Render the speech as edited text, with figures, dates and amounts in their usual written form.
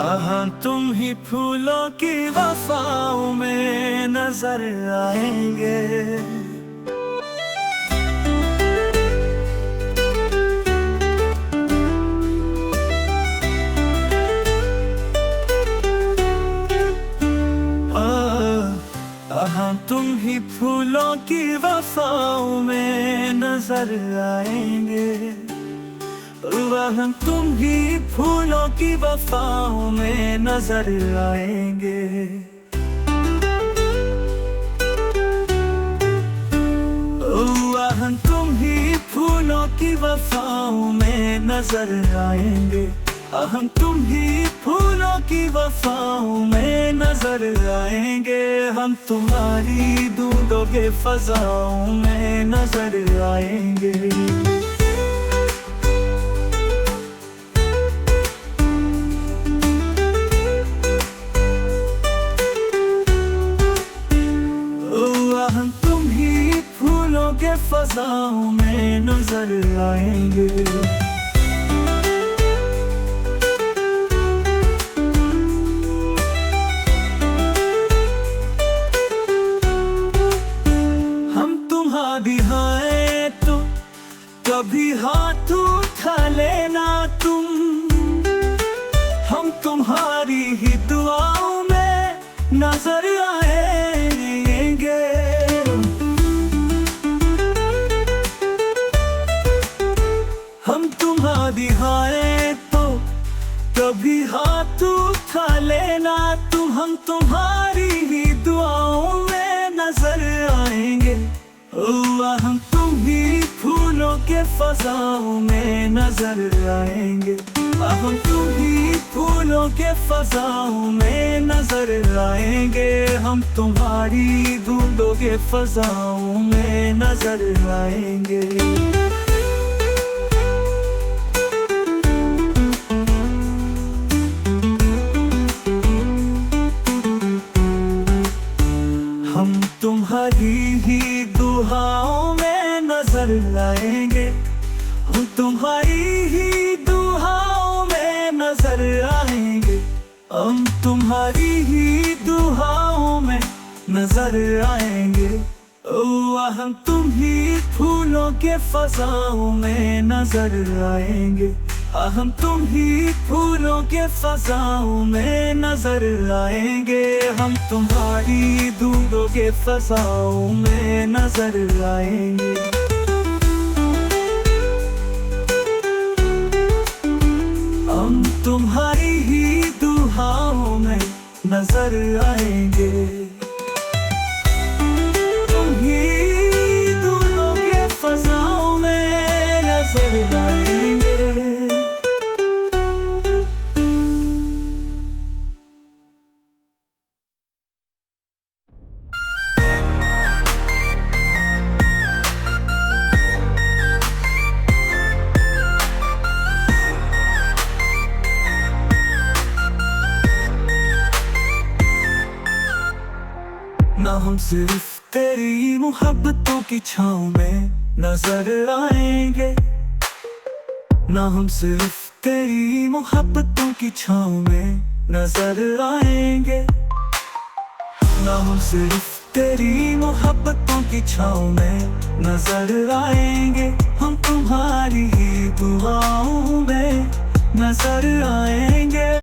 हाँ तुम ही फूलों की वफाओं में नजर आएंगे। हाँ तुम ही फूलों की वफाओं में नजर आएंगे। हम तुम ही फूलों की वफाओं में नजर आएंगे। हम तुम ही फूलों की वफाओं में नजर आएंगे। हम तुम ही फूलों की वफाओं में नजर आएंगे। हम तुम्हारी दूधों के फजाओं में नजर आएंगे। हम तुम ही फूलों के फजाओं में नजर आएंगे। दिखाए तो कभी हाथ उठा लेना तुम। हम तुम्हारी ही दुआओं में नजर आएंगे। हम तुम्हारी दिखाए तो कभी हाथ उठा लेना तुम। हम तुम्हारी ही दुआओं में नजर आएंगे। हम तुम ही फूलों के फजाओं में नजर आएंगे। हम तुम ही फूलों के फजाओं में नजर आएंगे। हम तुम्हारी धूलों के फजाओं में नजर आएंगे। हम तुम्हारी ही दुआओं में नजर आएंगे। हम तुम्हारी ही दुआओं में नजर आएंगे। हम तुम्हारी ही दुआओं में नजर आएंगे। हम तुम ही फूलों के फजाओं में नजर आएंगे। हम तुम ही फूलों के फजाओं में नजर आएंगे। हम तुम्हारी दूधों के फजाओं में नजर आएंगे। हम तुम्हारी ही दुआओं में नजर आएंगे। तुम ही दूधों के फजाओं में नजर आएंगे। ना हम सिर्फ तेरी मोहब्बतों की छाँव में नजर आएंगे। ना हम सिर्फ तेरी मोहब्बतों की छाँव में नजर आएंगे। ना हम सिर्फ तेरी मोहब्बतों की छाँव में नजर आएंगे। हम तुम्हारी ही दुआओं में नजर आएंगे।